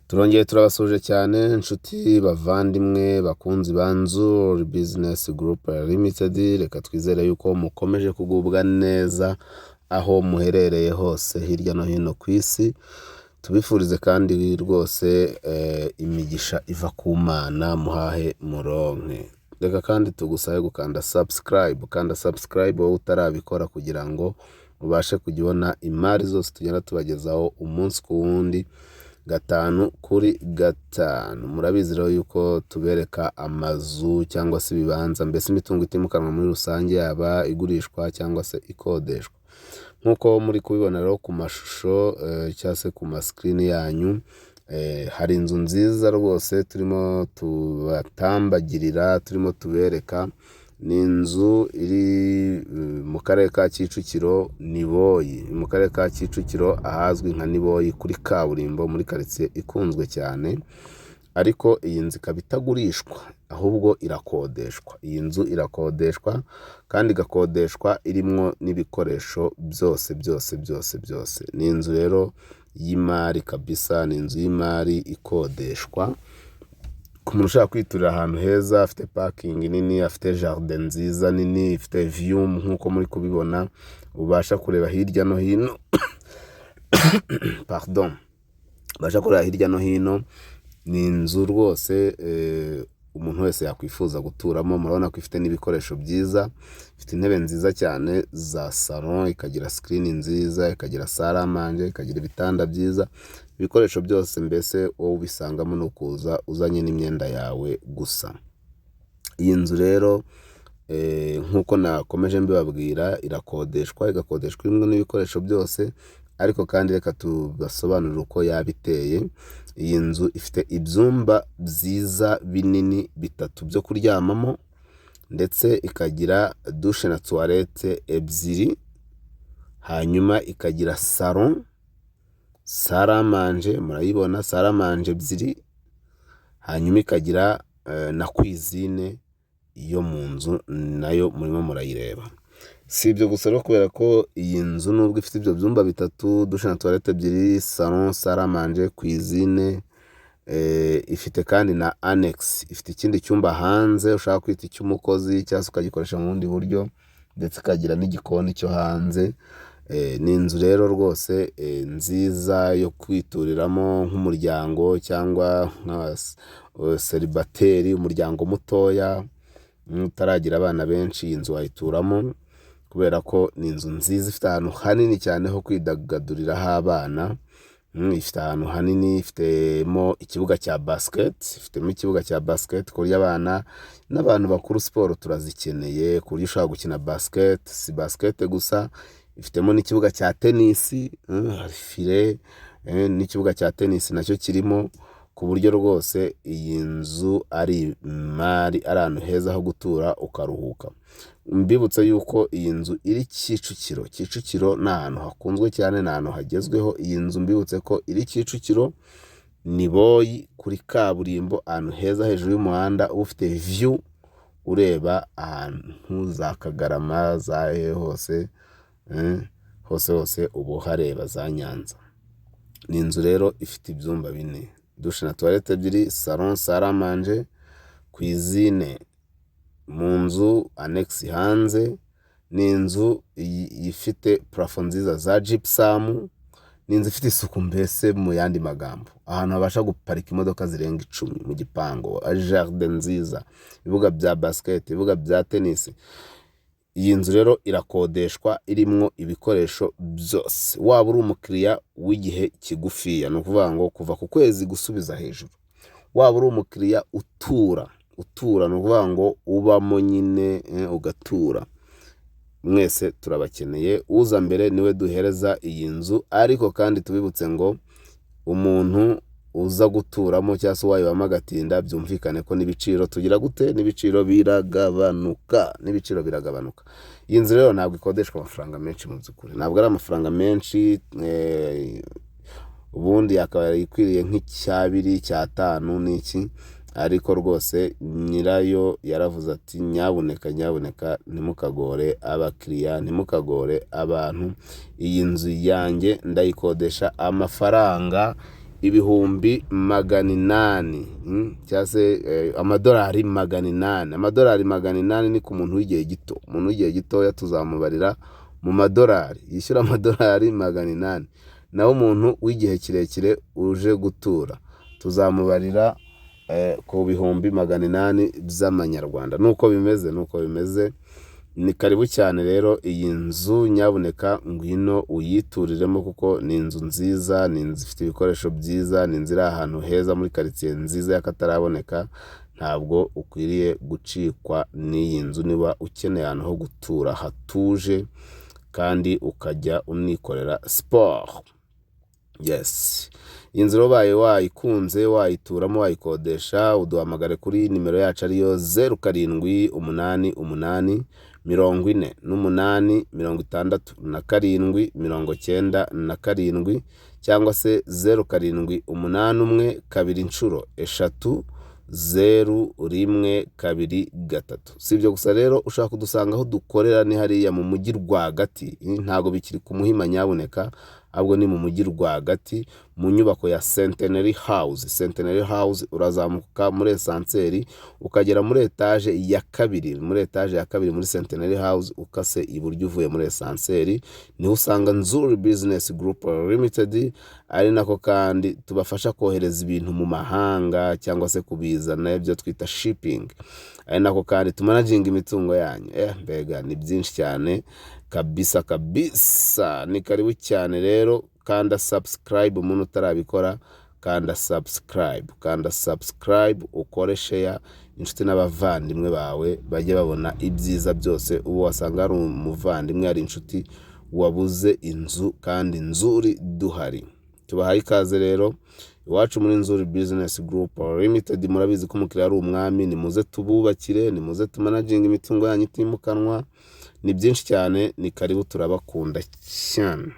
Turongeye turabasuje cyane inshuti bavandimwe bakunzi ba INZU Business Group Limited. Reka twizere yuko mukomeje kugubwa neza aho muherereye hose hirya no hino ku isi. Tubifurize kandi rwose imigisha iva ku Mana muhahe muronke. Reka kandi tugusabe gukanda subscribe wowe utarabikora kugira ngo ubashe kujya imari zose tugenda tubagezaho umunsi ku wundi gatanu kuri gatanu. Murabizi rero yuko tubereka amazu cyangwa se ibibanza, mbese imitungo itimukanwa muri rusange, yaba igurishwa cyangwa se ikodeshwa. Nkuko muri kubibona rero ku mashusho cyangwa se ku maskrini yanyu, hari inzu nziza rwose turimo tubatambagirira, turimo tubereka. Ni inzu iri mu karere ka Kicukiro-Niboyi, mu karere ka Kicukiro ahazwi nka Niboyi kuri kaburimbo, muri quartier ikunzwe cyane. Ariko iyi nzu ikaba itagurishwa ahubwo irakodeshwa. Iyi nzu irakodeshwa kandi igakodeshwa irimwo n'ibikoresho byose. Ni inzu rero y'imari kabisa, ni inzu y'imari ikodeshwa. Ku muntu ushaka kwiturira ahantu heza, afite parking nini, afite jardin nziza nini, ifite view nkuko muri kubibona, ubasha kureba hirya no hino ubasha kureba hirya no hino. Ni inzu rwose umuntu wese yakwifuza guturamo. Murabona ko ifite n'ibikoresho byiza, ifite intebe nziza cyane za salon, ikagira screen nziza, ikagira salle à manger, ikagira ibitanda byiza. Ibikoresho byose mbese wowe ubisangamo no kuza uzanye n'imyenda yawe gusa. Iyi nzu rero nkuko nakomeje mbibabwira, irakodeshwa, igakodeshwa imwe n'ibikoresho byose. Ariko kandi reka tubasobanurire uko yabiteye. Iyi nzu ifite ibyumba byiza binini bitatu byo kuryamamo, ndetse ikagira douche na toilette ebyiri. Hanyuma ikagira salon, salle à manger, murayibona, salle à manger ebyiri. Hanyuma ikagira na cuisine yo mu nzu, nayo murimo murayireba. Si ibyo gusa rero, kubera ko iyi nzu nubwo ifite ibyo byumba bitatu, douche na toilette ebyiri, salon, salle à manger, cuisine, ifite kandi na annex. Ifite ikindi cyumba hanze ushaka kwita icy'umukozi cyangwa se ukagikoresha mu bundi buryo, ndetse ikagira n'igikoni cyo hanze. Ni inzu rero rwose nziza yo kwituriramo nk'umuryango cyangwa nka celibateri, umuryango mutoya utaragira abana benshi. Iyi nzu wayituramo kubera ko ni inzu nziza, ifite ahantu hanini cyane ho kwidagaduriraho abana. Ifite ahantu hanini, ifitemo ikibuga cya basket, ku buryo abana n'abantu bakuru siporo turazikeneye, ku buryo ushobora gukina basket. Si basket gusa, ifitemo n'ikibuga cya tennis, hari file n'ikibuga cya tennis nacyo kirimo, ku buryo rwose iyi nzu ari imari, ari ahantu heza ho gutura ukaruhuka. Mbibutse yuko iyi nzu iri Kicukiro ni ahantu hakunzwe cyane, ni ahantu hagezweho. Iyi nzu mbibutse ko iri Kicukiro Niboyi kuri kaburimbo, ahantu heza hejuru y'umuhanda, ufite view ureba ahantu za Kagarama, za hose ubu hareba za Nyanza. Ni inzu rero ifite ibyumba bine, douche na toilette ebyiri, salon, salle à manger, cuisine mu nzu, annex hanze. Ni inzu ifite plafond nziza za gypsum. Ni inzu ifite isuku, mbese mu yandi magambo ahantu habasha guparika imodoka zirenga 10 mu gipango, jardin nziza, ibibuga bya basket, ibibuga bya tennis. Iyi nzu rero irakodeshwa, irimwo ibikoresho byose. Waba uri umukiriya w'igihe kigufiya, ni ukuvuga ngo kuva ku kwezi gusubiza hejuru, waba uri umukiriya utura, ni ukuvuga ngo ubamo nyine ugatura, mwese turabakeneye. Uza mbere niwe duhereza iyi nzu. Ariko kandi tubibutse ngo umuntu uza guturamo cyangwa se wayibamo agatinda, byumvikane ko n'ibiciro tugira gute, n'ibiciro biragabanuka. Iyi nzu rero ntabwo ikodeshwa amafaranga menshi, mu by'ukuri ntabwo ari amafaranga menshi. Ubundi yakaba ikwiriye nk'icyabiri cy'atanu n'iki, ariko rwose nyirayo yaravuze ati nyabuneka ntimukagore abakiriya, ntimukagore abantu. Iyi nzu yanjye ndayikodesha amafaranga ibihumbi 800 cyangwa se amadolari 800. Amadolari 800 ni ku muntu w'igihe gito. Umuntu w'igihe gitoya tuzamubarira mu madolari, yishyura amadolari 800. Naho umuntu w'igihe kirekire uje gutura tuzamubarira ku bihumbi 800 by'amanyarwanda. Nuko bimeze. Ni karibu cyane rero iyi nzu, nyabuneka ngwino uyituriremo kuko ni inzu nziza, ni inzu ifite ibikoresho byiza, ni inzu iri ahantu heza muri quartier nziza y'akataraboneka. Ntabwo ukwiriye gucikwa n'iyi nzu niba ukeneye ahantu ho gutura hatuje kandi ukajya unikorera sport. Yes. Inzu rero baye wayikunze, wayituramo, wayikodesha, uduhamagare kuri nimero yacu ariyo 0788 48 67 cyangwa se 0781 2 inshuro 3 0123. Si ibyo gusa rero, ushaka kudusanga aho dukorera ni hariya mu mujyi rwagati. Ntago bikiri ku Muhima nyabuneka, ahubwo ni mu mujyi rwagati mu nyubako ya Centenary House. Urazamuka muri esanseri ukagera muri etage ya kabiri, muri Centenary House, ukase iburyo uvuye muri esanseri niho usanga Nzuri Business Group Limited. Ari nako kandi tubafasha kohereza ibintu mu mahanga cyangwa se kubizana, ibyo twita shipping. Ari nako kandi tumanaginga imitungo yanyu. Mbega ni byinshi cyane kabisa. Ni karibu cyane rero. Kanda subscribe umuntu utarabikora, kanda subscribe, ukore share, inshuti n'abavandimwe bawe bajye babona ibyiza byose. Ubu wasanga ari umuvandimwe, ari inshuti wabuze inzu kandi Nzuri duhari. Tubahaye ikaze rero iwacu muri Nzuri Business Group Limited. Murabizi ko umukiriya ari umwami, ni muze tububakire, ni muze tumanaginga imitungo yanyu itimukanwa. Ni byinshi cyane, ni karibu, turabakunda cyane.